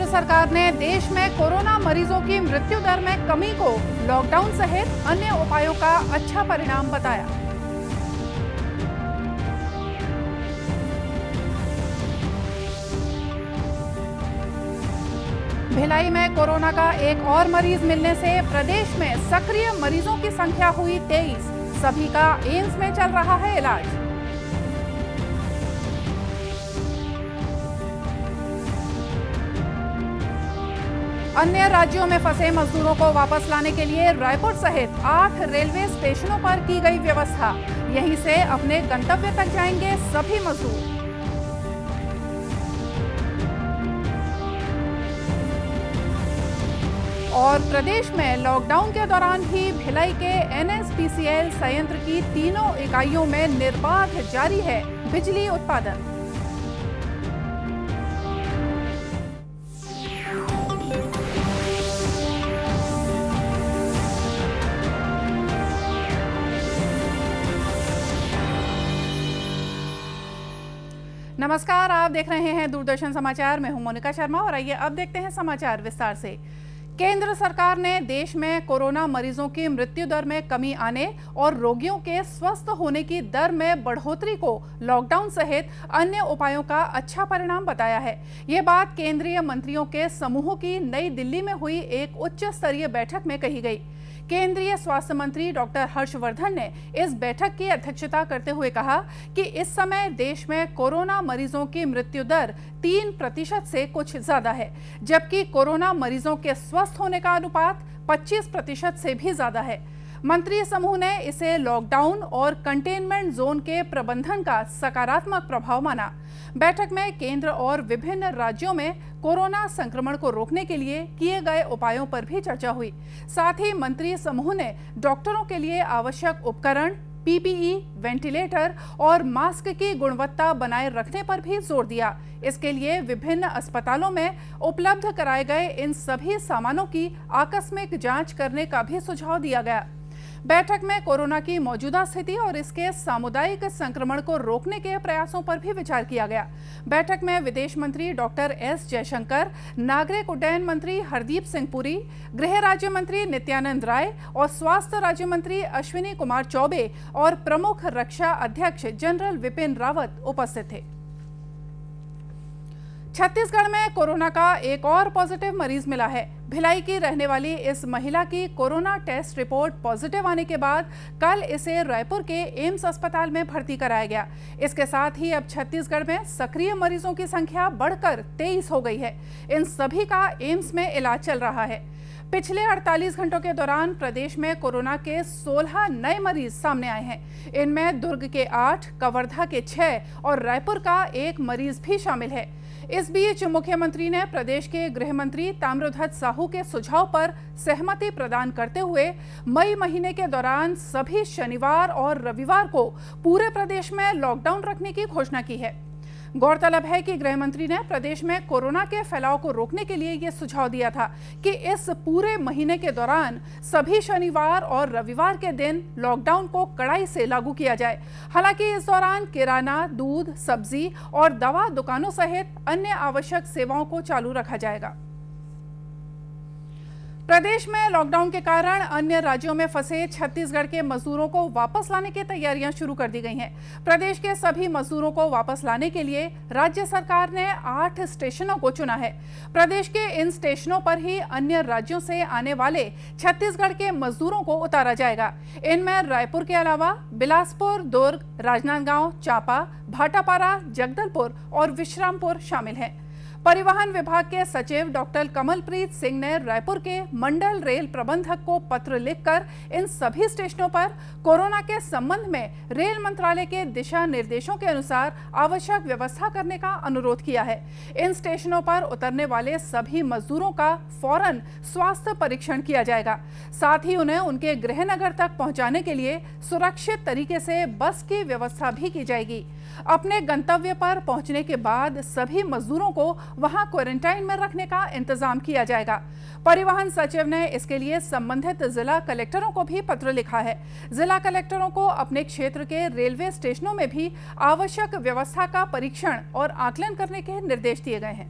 सरकार ने देश में कोरोना मरीजों की मृत्यु दर में कमी को लॉकडाउन सहित अन्य उपायों का अच्छा परिणाम बताया। भिलाई में कोरोना का एक और मरीज मिलने से प्रदेश में सक्रिय मरीजों की संख्या हुई 23। सभी का एम्स में चल रहा है इलाज। अन्य राज्यों में फंसे मजदूरों को वापस लाने के लिए रायपुर सहित 8 रेलवे स्टेशनों पर की गई व्यवस्था। यहीं से अपने गंतव्य तक जाएंगे सभी मजदूर। और प्रदेश में लॉकडाउन के दौरान ही भिलाई के NSPCL संयंत्र की तीनों इकाइयों में निर्बाध जारी है बिजली उत्पादन। नमस्कार, आप देख रहे हैं दूरदर्शन समाचार। मैं हूं मोनिका शर्मा और आइए अब देखते हैं समाचार विस्तार से। केंद्र सरकार ने देश में कोरोना मरीजों की मृत्यु दर में कमी आने और रोगियों के स्वस्थ होने की दर में बढ़ोतरी को लॉकडाउन सहित अन्य उपायों का अच्छा परिणाम बताया है। ये बात केंद्रीय मंत्रियों के समूह की नई दिल्ली में हुई एक उच्च स्तरीय बैठक में कही गई। केंद्रीय स्वास्थ्य मंत्री डॉक्टर हर्षवर्धन ने इस बैठक की अध्यक्षता करते हुए कहा कि इस समय देश में कोरोना मरीजों की मृत्यु दर 3% से कुछ ज्यादा है, जबकि कोरोना मरीजों के स्वस्थ होने का अनुपात 25% से भी ज्यादा है। मंत्री समूह ने इसे लॉकडाउन और कंटेनमेंट जोन के प्रबंधन का सकारात्मक प्रभाव माना। बैठक में केंद्र और विभिन्न राज्यों में कोरोना संक्रमण को रोकने के लिए किए गए उपायों पर भी चर्चा हुई। साथ ही मंत्री समूह ने डॉक्टरों के लिए आवश्यक उपकरण, PPE, वेंटिलेटर और मास्क की गुणवत्ता बनाए रखने पर भी जोर दिया। इसके लिए विभिन्न अस्पतालों में उपलब्ध कराए गए इन सभी सामानों की आकस्मिक जांच करने का भी सुझाव दिया गया। बैठक में कोरोना की मौजूदा स्थिति और इसके सामुदायिक संक्रमण को रोकने के प्रयासों पर भी विचार किया गया। बैठक में विदेश मंत्री डॉक्टर S जयशंकर, नागरिक उड्डयन मंत्री हरदीप सिंह पुरी, गृह राज्य मंत्री नित्यानंद राय और स्वास्थ्य राज्य मंत्री अश्विनी कुमार चौबे और प्रमुख रक्षा अध्यक्ष जनरल विपिन रावत उपस्थित थे। छत्तीसगढ़ में कोरोना का एक और पॉजिटिव मरीज मिला है। भिलाई की रहने वाली इस महिला की कोरोना टेस्ट रिपोर्ट पॉजिटिव आने के बाद कल इसे रायपुर के एम्स अस्पताल में भर्ती कराया गया। इसके साथ ही अब छत्तीसगढ़ में सक्रिय मरीजों की संख्या बढ़कर 23 हो गई है। इन सभी का एम्स में इलाज चल रहा है। पिछले 48 घंटों के दौरान प्रदेश में कोरोना के 16 नए मरीज सामने आए हैं। इनमें दुर्ग के 8, कवर्धा के 6 और रायपुर का 1 मरीज भी शामिल है। इस बीच मुख्यमंत्री ने प्रदेश के गृह मंत्री ताम्रध्वज साहू के सुझाव पर सहमति प्रदान करते हुए मई महीने के दौरान सभी शनिवार और रविवार को पूरे प्रदेश में लॉकडाउन रखने की घोषणा की है। गौरतलब है कि गृह मंत्री ने प्रदेश में कोरोना के फैलाव को रोकने के लिए यह सुझाव दिया था कि इस पूरे महीने के दौरान सभी शनिवार और रविवार के दिन लॉकडाउन को कड़ाई से लागू किया जाए। हालांकि इस दौरान किराना, दूध, सब्जी और दवा दुकानों सहित अन्य आवश्यक सेवाओं को चालू रखा जाएगा। प्रदेश में लॉकडाउन के कारण अन्य राज्यों में फंसे छत्तीसगढ़ के मजदूरों को वापस लाने की तैयारियां शुरू कर दी गई हैं। प्रदेश के सभी मजदूरों को वापस लाने के लिए राज्य सरकार ने 8 स्टेशनों को चुना है। प्रदेश के इन स्टेशनों पर ही अन्य राज्यों से आने वाले छत्तीसगढ़ के मजदूरों को उतारा जाएगा। इनमें रायपुर के अलावा बिलासपुर, दुर्ग, राजनांदगांव, चांपा, भाटापारा, जगदलपुर और विश्रामपुर शामिल हैं। परिवहन विभाग के सचिव डॉक्टर कमलप्रीत सिंह ने रायपुर के मंडल रेल प्रबंधक को पत्र लिखकर इन सभी स्टेशनों पर कोरोना के संबंध में रेल मंत्रालय के दिशा निर्देशों के अनुसार आवश्यक व्यवस्था करने का अनुरोध किया है। इन स्टेशनों पर उतरने वाले सभी मजदूरों का फौरन स्वास्थ्य परीक्षण किया जाएगा। साथ ही उन्हें उनके गृह नगर तक पहुंचाने के लिए सुरक्षित तरीके से बस की व्यवस्था भी की जाएगी। अपने गंतव्य पर पहुंचने के बाद सभी मजदूरों को वहां क्वारंटाइन में रखने का इंतजाम किया जाएगा। परिवहन सचिव ने इसके लिए संबंधित जिला कलेक्टरों को भी पत्र लिखा है। जिला कलेक्टरों को अपने क्षेत्र के रेलवे स्टेशनों में भी आवश्यक व्यवस्था का परीक्षण और आकलन करने के निर्देश दिए गए हैं।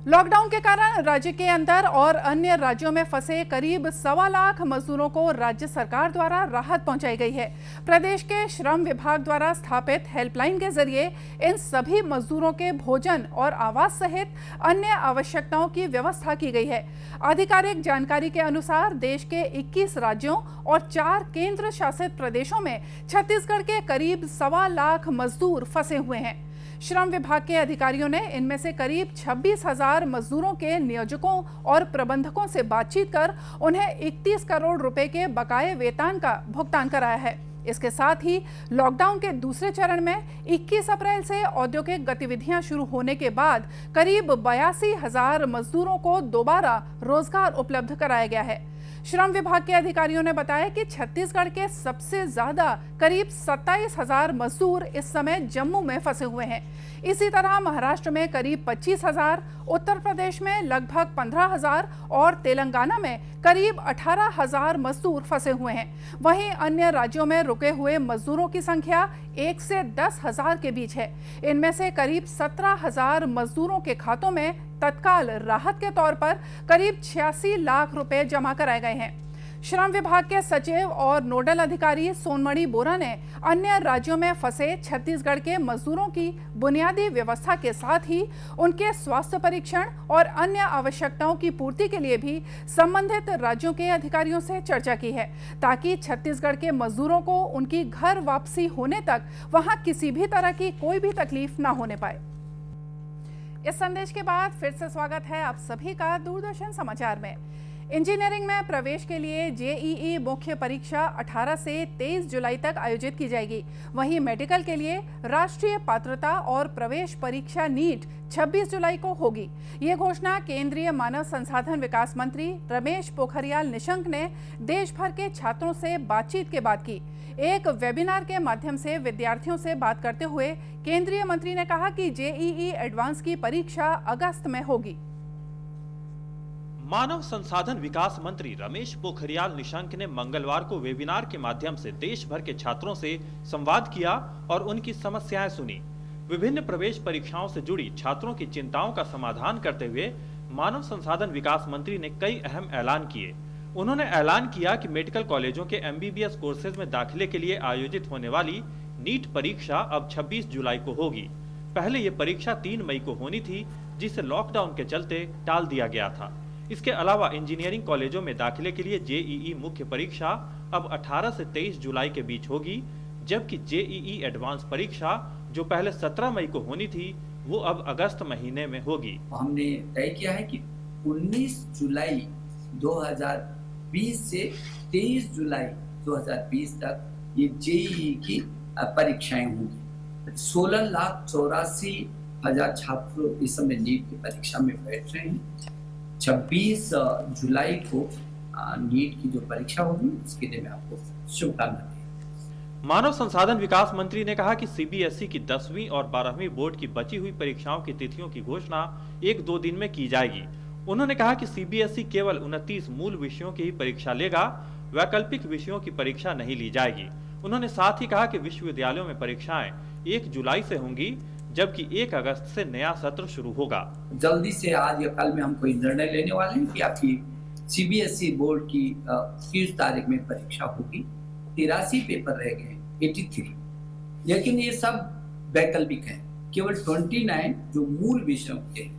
लॉकडाउन के कारण राज्य के अंदर और अन्य राज्यों में फंसे करीब 1.25 लाख मजदूरों को राज्य सरकार द्वारा राहत पहुंचाई गई है। प्रदेश के श्रम विभाग द्वारा स्थापित हेल्पलाइन के जरिए इन सभी मजदूरों के भोजन और आवास सहित अन्य आवश्यकताओं की व्यवस्था की गई है। आधिकारिक जानकारी के अनुसार देश के 21 राज्यों और 4 केंद्र शासित प्रदेशों में छत्तीसगढ़ के करीब 1.25 लाख मजदूर फंसे हुए हैं। श्रम विभाग के अधिकारियों ने इनमें से करीब 26,000 मजदूरों के नियोजकों और प्रबंधकों से बातचीत कर उन्हें 31 करोड़ रुपए के बकाये वेतन का भुगतान कराया है। इसके साथ ही लॉकडाउन के दूसरे चरण में 21 अप्रैल से औद्योगिक गतिविधियां शुरू होने के बाद करीब 82,000 मजदूरों को दोबारा रोजगार उपलब्ध कराया गया है। श्रम विभाग के अधिकारियों ने बताया कि छत्तीसगढ़ के सबसे ज्यादा करीब 27,000 मजदूर इस समय जम्मू में फंसे हुए हैं। इसी तरह महाराष्ट्र में करीब 25,000, उत्तर प्रदेश में लगभग 15,000 और तेलंगाना में करीब 18,000 मजदूर फंसे हुए हैं। वहीं अन्य राज्यों में रुके हुए मजदूरों की संख्या 1 से 10,000 के बीच है। इनमें से करीब 17,000 मजदूरों के खातों में तत्काल राहत के तौर पर करीब 86 लाख रुपए जमा कराए गए हैं। श्रम विभाग के सचिव और नोडल अधिकारी सोनमणि बोरा ने अन्य राज्यों में फंसे छत्तीसगढ़ के मजदूरों की बुनियादी व्यवस्था के साथ ही उनके स्वास्थ्य परीक्षण और अन्य आवश्यकताओं की पूर्ति के लिए भी संबंधित राज्यों के अधिकारियों से चर्चा की है, ताकि छत्तीसगढ़ के मजदूरों को उनकी घर वापसी होने तक वहां किसी भी तरह की कोई भी तकलीफ न होने पाए। इस संदेश के बाद फिर से स्वागत है आप सभी का दूरदर्शन समाचार में। इंजीनियरिंग में प्रवेश के लिए जेईई मुख्य परीक्षा 18 से 23 जुलाई तक आयोजित की जाएगी। वहीं मेडिकल के लिए राष्ट्रीय पात्रता और प्रवेश परीक्षा नीट 26 जुलाई को होगी। ये घोषणा केंद्रीय मानव संसाधन विकास मंत्री रमेश पोखरियाल निशंक ने देश भर के छात्रों से बातचीत के बाद की। एक वेबिनार के माध्यम से विद्यार्थियों से बात करते हुए केंद्रीय मंत्री ने कहा कि जेईई एडवांस की परीक्षा अगस्त में होगी। मानव संसाधन विकास मंत्री रमेश पोखरियाल निशंक ने मंगलवार को वेबिनार के माध्यम से देश भर के छात्रों से संवाद किया और उनकी समस्याएं सुनी। विभिन्न प्रवेश परीक्षाओं से जुड़ी छात्रों की चिंताओं का समाधान करते हुए मानव संसाधन विकास मंत्री ने कई अहम ऐलान किए। उन्होंने ऐलान किया कि मेडिकल कॉलेजों के एमबीबीएस कोर्सेज में दाखिले के लिए आयोजित होने वाली नीट परीक्षा अब 26 जुलाई को होगी। पहले ये परीक्षा 3 मई को होनी थी, जिसे लॉकडाउन के चलते टाल दिया गया था। इसके अलावा इंजीनियरिंग कॉलेजों में दाखिले के लिए जेईई मुख्य परीक्षा अब 18 से 23 जुलाई के बीच होगी, जबकि जेईई एडवांस परीक्षा जो पहले 17 मई को होनी थी वो अब अगस्त महीने में होगी। हमने तय किया है कि 19 जुलाई 2020 से 23 जुलाई 2020 तक ये जेईई की परीक्षाएं होंगी। 16,84,000 छात्र इस समय नीट की परीक्षा में बैठ रहे हैं। 26 जुलाई को नीट की जो परीक्षा होगी उसके लिए मैं आपको शुभकामनाएं। मानव संसाधन विकास मंत्री ने कहा कि सीबीएसई की 10वीं और 12वीं बोर्ड की बची हुई परीक्षाओं की तिथियों की घोषणा 1-2 दिन में की जाएगी। उन्होंने कहा कि सीबीएसई केवल 29 मूल विषयों की ही परीक्षा लेगा, वैकल्पिक विषयों की परीक्षा नहीं ली जाएगी। उन्होंने साथ ही कहा कि विश्वविद्यालयों में परीक्षाएं 1 जुलाई से होंगी, जबकि 1 अगस्त से नया सत्र शुरू होगा। जल्दी से आज या कल में हम कोई निर्णय लेने वाले हैं कि आपकी सीबीएसई बोर्ड की 30 तारीख में परीक्षा होगी। 83 पेपर रह गए, 83, लेकिन ये सब वैकल्पिक हैं। केवल 29 जो मूल विषयों के,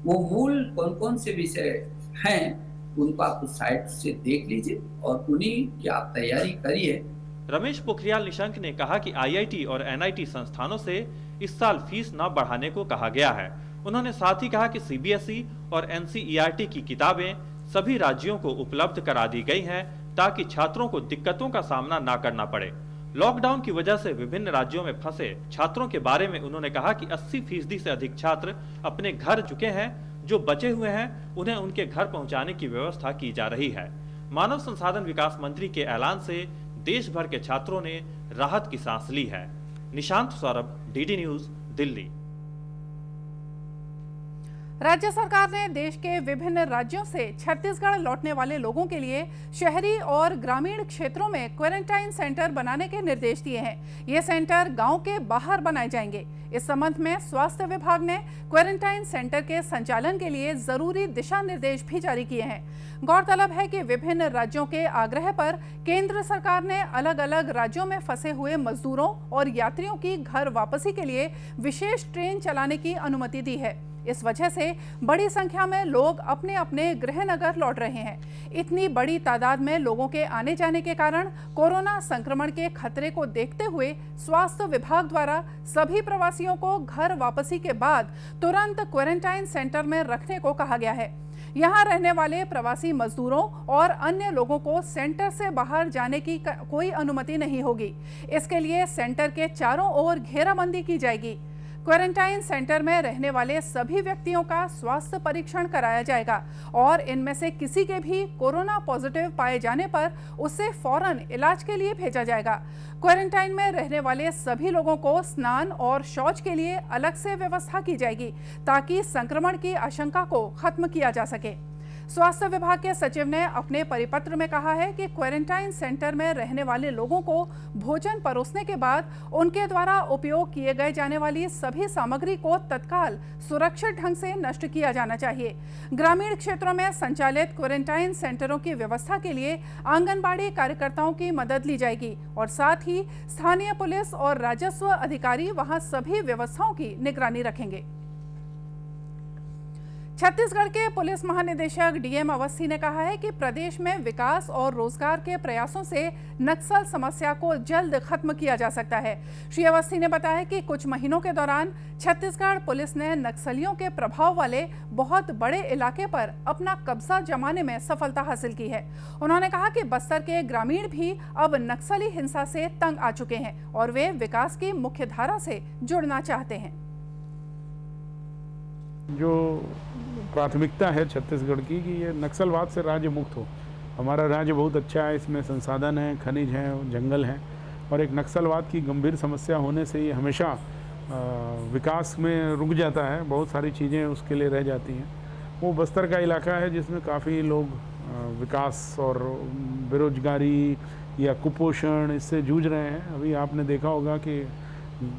वो मूल कौन कौन से विषय हैं उनको आप उस साइट से देख लीजिए और उन्हीं की आप तैयारी करिए। रमेश पोखरियाल निशंक ने कहा कि आईआईटी और एनआईटी संस्थानों से इस साल फीस न बढ़ाने को कहा गया है। उन्होंने साथ ही कहा कि सीबीएसई और एनसीईआरटी की किताबें सभी राज्यों को उपलब्ध करा दी गई हैं, ताकि छात्रों को दिक्कतों का सामना न करना पड़े। लॉकडाउन की वजह से विभिन्न राज्यों में फंसे छात्रों के बारे में उन्होंने कहा कि 80% से अधिक छात्र अपने घर चुके हैं। जो बचे हुए हैं उन्हें उनके घर पहुंचाने की व्यवस्था की जा रही है। मानव संसाधन विकास मंत्री के ऐलान से देश भर के छात्रों ने राहत की सांस ली है। Nishant Saurabh, DD news, Delhi. राज्य सरकार ने देश के विभिन्न राज्यों से छत्तीसगढ़ लौटने वाले लोगों के लिए शहरी और ग्रामीण क्षेत्रों में क्वारंटाइन सेंटर बनाने के निर्देश दिए हैं। ये सेंटर गांव के बाहर बनाए जाएंगे। इस संबंध में स्वास्थ्य विभाग ने क्वारंटाइन सेंटर के संचालन के लिए जरूरी दिशा निर्देश भी जारी किए हैं। गौरतलब है कि विभिन्न राज्यों के आग्रह पर केंद्र सरकार ने अलग अलग राज्यों में फंसे हुए मजदूरों और यात्रियों की घर वापसी के लिए विशेष ट्रेन चलाने की अनुमति दी है। इस वजह से बड़ी संख्या में लोग अपने अपने गृह नगर लौट रहे हैं। इतनी बड़ी तादाद में लोगों के आने जाने के कारण कोरोना संक्रमण के खतरे को देखते हुए स्वास्थ्य विभाग द्वारा सभी प्रवासियों को घर वापसी के बाद तुरंत क्वारंटाइन सेंटर में रखने को कहा गया है। यहाँ रहने वाले प्रवासी मजदूरों और अन्य लोगों को सेंटर से बाहर जाने की कोई अनुमति नहीं होगी। इसके लिए सेंटर के चारों ओर घेराबंदी की जाएगी। क्वारंटाइन सेंटर में रहने वाले सभी व्यक्तियों का स्वास्थ्य परीक्षण कराया जाएगा और इनमें से किसी के भी कोरोना पॉजिटिव पाए जाने पर उसे फौरन इलाज के लिए भेजा जाएगा। क्वारंटाइन में रहने वाले सभी लोगों को स्नान और शौच के लिए अलग से व्यवस्था की जाएगी ताकि संक्रमण की आशंका को खत्म किया जा सके। स्वास्थ्य विभाग के सचिव ने अपने परिपत्र में कहा है कि क्वारंटाइन सेंटर में रहने वाले लोगों को भोजन परोसने के बाद उनके द्वारा उपयोग किए गए जाने वाली सभी सामग्री को तत्काल सुरक्षित ढंग से नष्ट किया जाना चाहिए। ग्रामीण क्षेत्रों में संचालित क्वारंटाइन सेंटरों की व्यवस्था के लिए आंगनबाड़ी कार्यकर्ताओं की मदद ली जाएगी और साथ ही स्थानीय पुलिस और राजस्व अधिकारी वहां सभी व्यवस्थाओं की निगरानी रखेंगे। छत्तीसगढ़ के पुलिस महानिदेशक डीएम अवस्थी ने कहा है कि प्रदेश में विकास और रोजगार के प्रयासों से नक्सल समस्या को जल्द खत्म किया जा सकता है। श्री अवस्थी ने बताया कि कुछ महीनों के दौरान छत्तीसगढ़ पुलिस ने नक्सलियों के प्रभाव वाले बहुत बड़े इलाके पर अपना कब्जा जमाने में सफलता हासिल की है। उन्होंने कहा कि बस्तर के ग्रामीण भी अब नक्सली हिंसा से तंग आ चुके हैं और वे विकास की मुख्य धारा से जुड़ना चाहते हैं। जो प्राथमिकता है छत्तीसगढ़ की कि ये नक्सलवाद से राज्य मुक्त हो। हमारा राज्य बहुत अच्छा है, इसमें संसाधन हैं, खनिज हैं, जंगल हैं और एक नक्सलवाद की गंभीर समस्या होने से ये हमेशा विकास में रुक जाता है। बहुत सारी चीज़ें उसके लिए रह जाती हैं। वो बस्तर का इलाका है जिसमें काफ़ी लोग विकास और बेरोजगारी या कुपोषण इससे जूझ रहे हैं। अभी आपने देखा होगा कि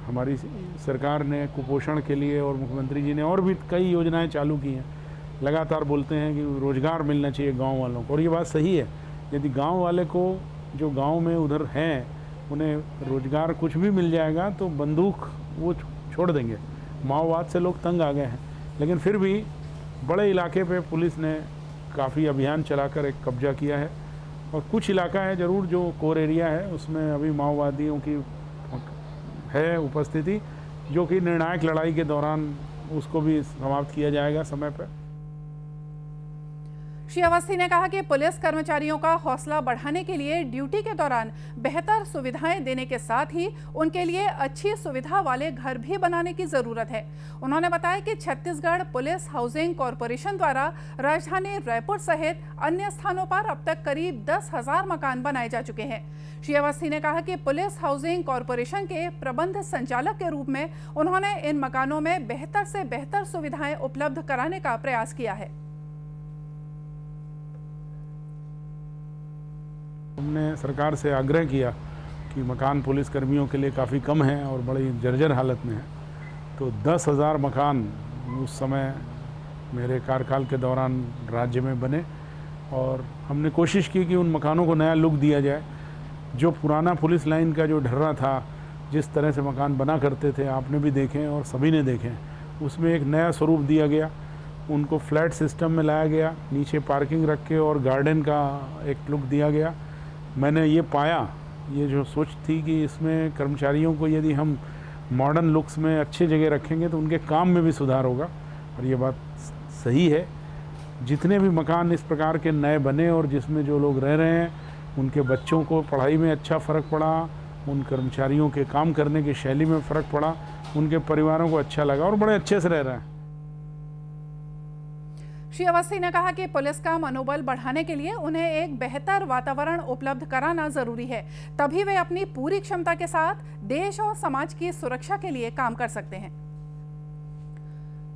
हमारी सरकार ने कुपोषण के लिए और मुख्यमंत्री जी ने और भी कई योजनाएं चालू की हैं। लगातार बोलते हैं कि रोज़गार मिलना चाहिए गांव वालों को और ये बात सही है। यदि गांव वाले को जो गांव में उधर हैं उन्हें रोज़गार कुछ भी मिल जाएगा तो बंदूक वो छोड़ देंगे। माओवाद से लोग तंग आ गए हैं, लेकिन फिर भी बड़े इलाके पे पुलिस ने काफ़ी अभियान चलाकर एक कब्जा किया है और कुछ इलाका है ज़रूर जो कोर एरिया है उसमें अभी माओवादियों की है उपस्थिति, जो कि निर्णायक लड़ाई के दौरान उसको भी समाप्त किया जाएगा समय पर। श्री अवस्थी ने कहा कि पुलिस कर्मचारियों का हौसला बढ़ाने के लिए ड्यूटी के दौरान बेहतर सुविधाएं देने के साथ ही उनके लिए अच्छी सुविधा वाले घर भी बनाने की जरूरत है। उन्होंने बताया कि छत्तीसगढ़ पुलिस हाउसिंग कॉरपोरेशन द्वारा राजधानी रायपुर सहित अन्य स्थानों पर अब तक करीब 10,000 मकान बनाए जा चुके हैं। श्री अवस्थी ने कहा कि पुलिस हाउसिंग कॉरपोरेशन के प्रबंध संचालक के रूप में उन्होंने इन मकानों में बेहतर से बेहतर सुविधाएं उपलब्ध कराने का प्रयास किया है। हमने सरकार से आग्रह किया कि मकान पुलिस कर्मियों के लिए काफ़ी कम हैं और बड़ी जर्जर हालत में है, तो 10,000 मकान उस समय मेरे कार्यकाल के दौरान राज्य में बने और हमने कोशिश की कि उन मकानों को नया लुक दिया जाए। जो पुराना पुलिस लाइन का जो ढर्रा था, जिस तरह से मकान बना करते थे, आपने भी देखें और सभी ने देखें, उसमें एक नया स्वरूप दिया गया। उनको फ्लैट सिस्टम में लाया गया, नीचे पार्किंग रख के और गार्डन का एक लुक दिया गया। मैंने ये पाया, ये जो सोच थी कि इसमें कर्मचारियों को यदि हम मॉडर्न लुक्स में अच्छे जगह रखेंगे तो उनके काम में भी सुधार होगा और ये बात सही है। जितने भी मकान इस प्रकार के नए बने और जिसमें जो लोग रह रहे हैं उनके बच्चों को पढ़ाई में अच्छा फ़र्क पड़ा, उन कर्मचारियों के काम करने की शैली में फ़र्क पड़ा, उनके परिवारों को अच्छा लगा और बड़े अच्छे से रह रहे हैं। श्री अवस्थी ने कहा कि पुलिस का मनोबल बढ़ाने के लिए उन्हें एक बेहतर वातावरण उपलब्ध कराना जरूरी है, तभी वे अपनी पूरी क्षमता के साथ देश और समाज की सुरक्षा के लिए काम कर सकते हैं।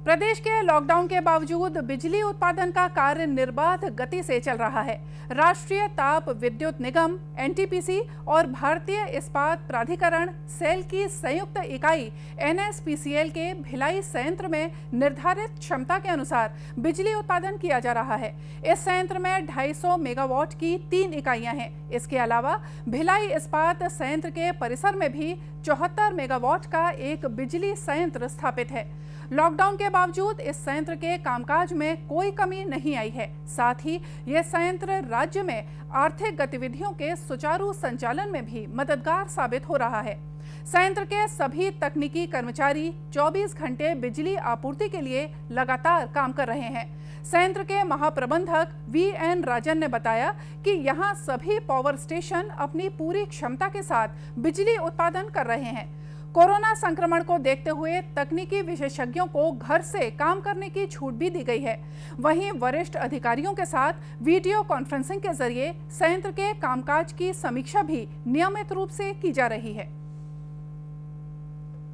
प्रदेश के लॉकडाउन के बावजूद बिजली उत्पादन का कार्य निर्बाध गति से चल रहा है। राष्ट्रीय ताप विद्युत निगम एनटीपीसी और भारतीय इस्पात प्राधिकरण सेल की संयुक्त इकाई एनएसपीसीएल के भिलाई संयंत्र में निर्धारित क्षमता के अनुसार बिजली उत्पादन किया जा रहा है। इस संयंत्र में 250 मेगावाट की 3 इकाइयां हैं। इसके अलावा भिलाई इस्पात संयंत्र के परिसर में भी 74 मेगावाट का एक बिजली संयंत्र स्थापित है। लॉकडाउन के बावजूद इस संयंत्र के कामकाज में कोई कमी नहीं आई है। साथ ही यह संयंत्र राज्य में आर्थिक गतिविधियों के सुचारू संचालन में भी मददगार साबित हो रहा है। संयंत्र के सभी तकनीकी कर्मचारी 24 घंटे बिजली आपूर्ति के लिए लगातार काम कर रहे हैं। संयंत्र के महाप्रबंधक वीएन राजन ने बताया कि यहां सभी पावर स्टेशन अपनी पूरी क्षमता के साथ बिजली उत्पादन कर रहे हैं। कोरोना संक्रमण को देखते हुए तकनीकी विशेषज्ञों को घर से काम करने की छूट भी दी गई है। वहीं वरिष्ठ अधिकारियों के साथ वीडियो कॉन्फ्रेंसिंग के जरिए संयंत्र के कामकाज की समीक्षा भी नियमित रूप से की जा रही है।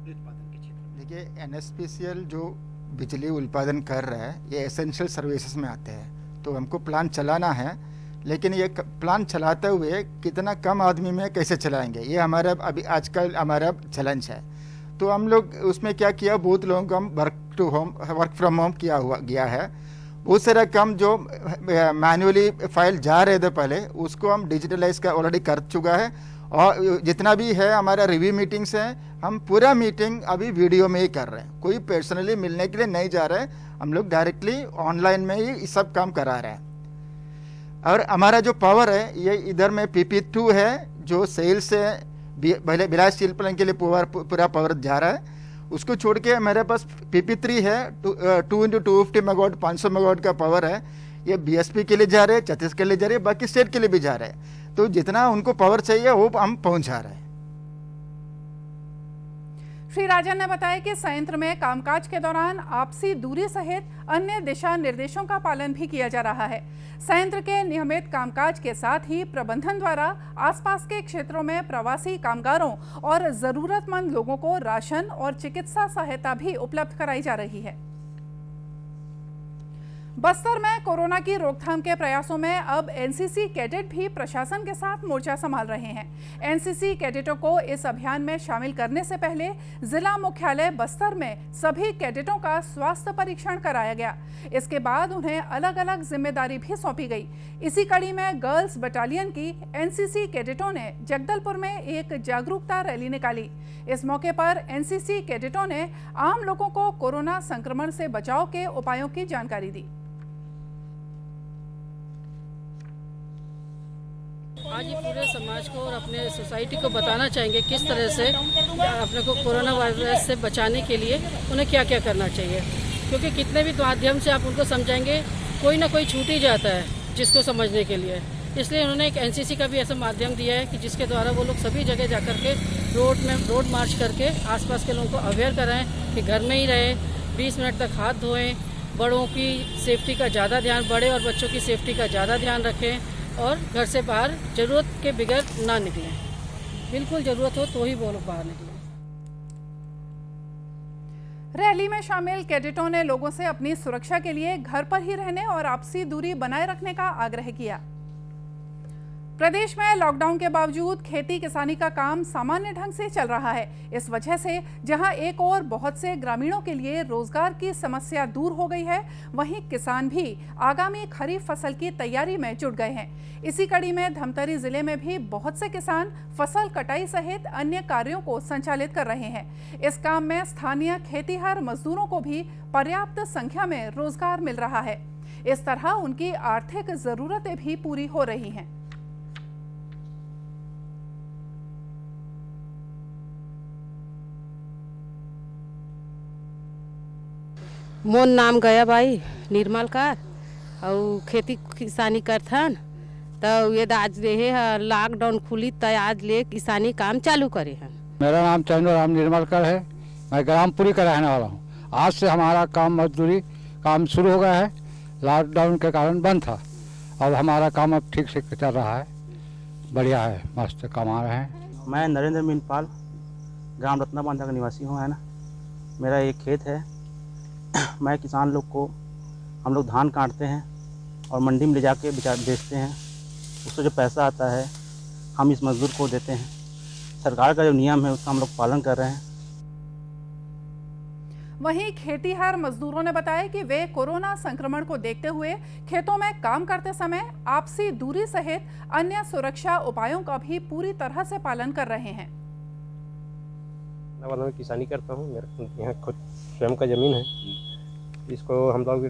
देखिए, एनएसपीसीएल जो बिजली उत्पादन कर रहा है ये एसेंशियल सर्विसेज में आते हैं, तो हमको प्लांट चलाना है, लेकिन ये प्लान चलाते हुए कितना कम आदमी में कैसे चलाएंगे, ये हमारा अभी आजकल हमारा चैलेंज है। तो हम लोग उसमें क्या किया, बहुत लोगों को हम वर्क फ्रॉम होम गया है। बहुत सारा काम जो मैन्युअली फाइल जा रहे थे पहले, उसको हम डिजिटलाइज का ऑलरेडी कर चुका है। और जितना भी है हमारा रिव्यू मीटिंग्स हैं, हम पूरा मीटिंग अभी वीडियो में ही कर रहे हैं। कोई पर्सनली मिलने के लिए नहीं जा रहे हैं, हम लोग डायरेक्टली ऑनलाइन में ही सब काम करा रहे हैं। और हमारा जो पावर है ये इधर में PP2 है जो सेल से पहले भिलाई स्टील प्लांट के लिए पूरा पावर जा रहा है। उसको छोड़ के मेरे पास PP3 है 2 × 250 मेगावाट 500 मेगावाट का पावर है। ये BSP के लिए जा रहे हैं, छत्तीसगढ़ के लिए जा रहे हैं, बाकी स्टेट के लिए भी जा रहे हैं। तो जितना उनको पावर चाहिए वो हम पहुंचा रहे हैं। श्री राजन ने बताया कि संयंत्र में कामकाज के दौरान आपसी दूरी सहित अन्य दिशा निर्देशों का पालन भी किया जा रहा है। संयंत्र के नियमित कामकाज के साथ ही प्रबंधन द्वारा आसपास के क्षेत्रों में प्रवासी कामगारों और जरूरतमंद लोगों को राशन और चिकित्सा सहायता भी उपलब्ध कराई जा रही है। बस्तर में कोरोना की रोकथाम के प्रयासों में अब एनसीसी कैडेट भी प्रशासन के साथ मोर्चा संभाल रहे हैं। एनसीसी कैडेटों को इस अभियान में शामिल करने से पहले जिला मुख्यालय बस्तर में सभी कैडेटों का स्वास्थ्य परीक्षण कराया गया। इसके बाद उन्हें अलग अलग जिम्मेदारी भी सौंपी गई। इसी कड़ी में गर्ल्स बटालियन की एनसीसी कैडेटों ने जगदलपुर में एक जागरूकता रैली निकाली। इस मौके पर एनसीसी कैडेटों ने आम लोगों को कोरोना संक्रमण से बचाव के उपायों की जानकारी दी। आज ये पूरे समाज को और अपने सोसाइटी को बताना चाहेंगे किस तरह से अपने को कोरोना वायरस से बचाने के लिए उन्हें क्या क्या करना चाहिए, क्योंकि कितने भी माध्यम से आप उनको समझाएंगे कोई ना कोई छूट ही जाता है जिसको समझने के लिए। इसलिए उन्होंने एक एनसीसी का भी ऐसा माध्यम दिया है कि जिसके द्वारा वो लोग सभी जगह जाकर के रोड मार्च करके आसपास के लोगों को अवेयर कराएं कि घर में ही रहें, 20 मिनट तक हाथ धोएं, बड़ों की सेफ्टी का ज़्यादा ध्यान, बड़े और बच्चों की सेफ्टी का ज़्यादा ध्यान रखें और घर से बाहर जरूरत के बगैर ना निकलें। बिल्कुल जरूरत हो तो ही वो लोग बाहर निकलें। रैली में शामिल कैडेटों ने लोगों से अपनी सुरक्षा के लिए घर पर ही रहने और आपसी दूरी बनाए रखने का आग्रह किया। प्रदेश में लॉकडाउन के बावजूद खेती किसानी का काम सामान्य ढंग से चल रहा है। इस वजह से जहां एक और बहुत से ग्रामीणों के लिए रोजगार की समस्या दूर हो गई है, वहीं किसान भी आगामी खरीफ फसल की तैयारी में जुट गए हैं। इसी कड़ी में धमतरी जिले में भी बहुत से किसान फसल कटाई सहित अन्य कार्यों को संचालित कर रहे हैं। इस काम में स्थानीय खेतीहर मजदूरों को भी पर्याप्त संख्या में रोजगार मिल रहा है। इस तरह उनकी आर्थिक जरूरतें भी पूरी हो रही हैं। मोन नाम गया भाई निर्मल का और खेती किसानी करथन। तो ये आज रहे लॉकडाउन खुली तो आज ले किसानी काम चालू करे हैं। मेरा नाम चंद्रराम निर्मलकर है, मैं ग्रामपुरी का रहने वाला हूँ। आज से हमारा काम मजदूरी काम शुरू हो गया है। लॉकडाउन के कारण बंद था, अब हमारा काम अब ठीक से चल रहा है, बढ़िया है, मस्त कमा रहे हैं। मैं नरेंद्र मीनपाल ग्राम रत्ना बांधा का निवासी हूँ, है ना। मेरा एक खेत है मैं किसान लोग को, हम लोग धान काटते हैं और मंडी में ले जाके बेचते हैं, उससे जो पैसा आता है हम इस मजदूर को देते हैं। सरकार का जो नियम है उसका हम लोग पालन कर रहे हैं। वहीं खेतीहर मजदूरों ने बताया कि वे कोरोना संक्रमण को देखते हुए खेतों में काम करते समय आपसी दूरी सहित अन्य सुरक्षा उपायों का भी पूरी तरह से पालन कर रहे हैं। मैं किसानी करता हूँ, मेरे यहाँ खुद स्वयं का ज़मीन है। इसको हम लोग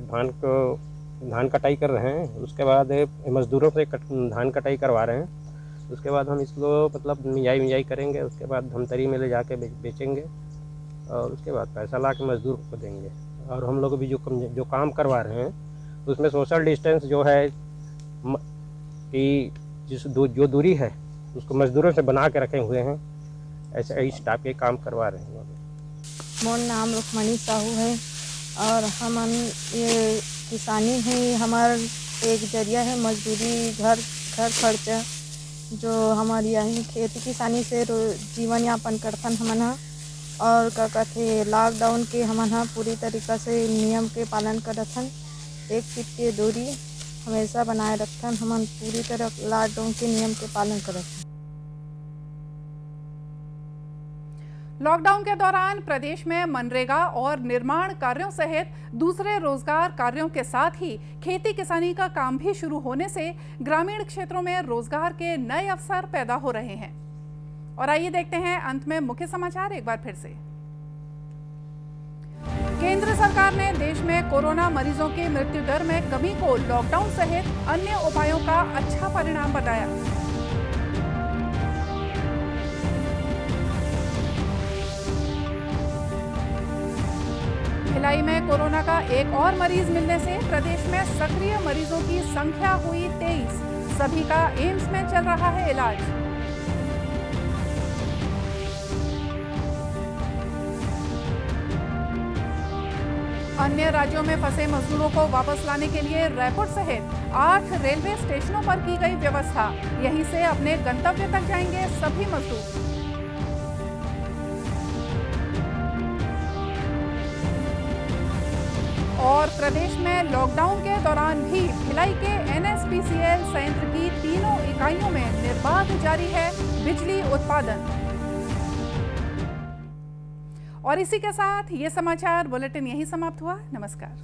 धान कटाई कर रहे हैं, उसके बाद मज़दूरों से धान कटाई करवा रहे हैं। उसके बाद हम इसको मतलब मिंजाई करेंगे, उसके बाद धमतरी में ले जाके बेचेंगे और उसके बाद पैसा ला के मज़दूर को देंगे। और हम लोग भी जो काम करवा रहे हैं उसमें सोशल डिस्टेंस जो है कि जो दूरी है उसको मज़दूरों से बना के रखे हुए हैं, ऐसे इस टाइप के काम करवा रहे हैं। मोर नाम रुक्मणी साहू है और हम ये किसानी है, हमारा एक जरिया है मजदूरी, घर खर्चा जो हमारी यही खेती किसानी से जीवन यापन करथन हमन। और का कहते लॉकडाउन के हमन पूरी तरीक़ा से नियम के पालन करथन। 1 फीट की दूरी हमेशा बनाए रखथन। हमन पूरी तरह लॉकडाउन के नियम के पालन करथन। लॉकडाउन के दौरान प्रदेश में मनरेगा और निर्माण कार्यों सहित दूसरे रोजगार कार्यों के साथ ही खेती किसानी का काम भी शुरू होने से ग्रामीण क्षेत्रों में रोजगार के नए अवसर पैदा हो रहे हैं। और आइए देखते हैं अंत में मुख्य समाचार एक बार फिर से। केंद्र सरकार ने देश में कोरोना मरीजों की मृत्यु दर में कमी को लॉकडाउन सहित अन्य उपायों का अच्छा परिणाम बताया। भिलाई में कोरोना का एक और मरीज मिलने से प्रदेश में सक्रिय मरीजों की संख्या हुई 23। सभी का एम्स में चल रहा है इलाज। अन्य राज्यों में फंसे मजदूरों को वापस लाने के लिए रायपुर सहित 8 रेलवे स्टेशनों पर की गई व्यवस्था। यहीं से अपने गंतव्य तक जाएंगे सभी मजदूर। और प्रदेश में लॉकडाउन के दौरान भी भिलाई के NSPCL संयंत्र की तीनों इकाइयों में निर्बाध जारी है बिजली उत्पादन। और इसी के साथ ये समाचार बुलेटिन यहीं समाप्त हुआ। नमस्कार।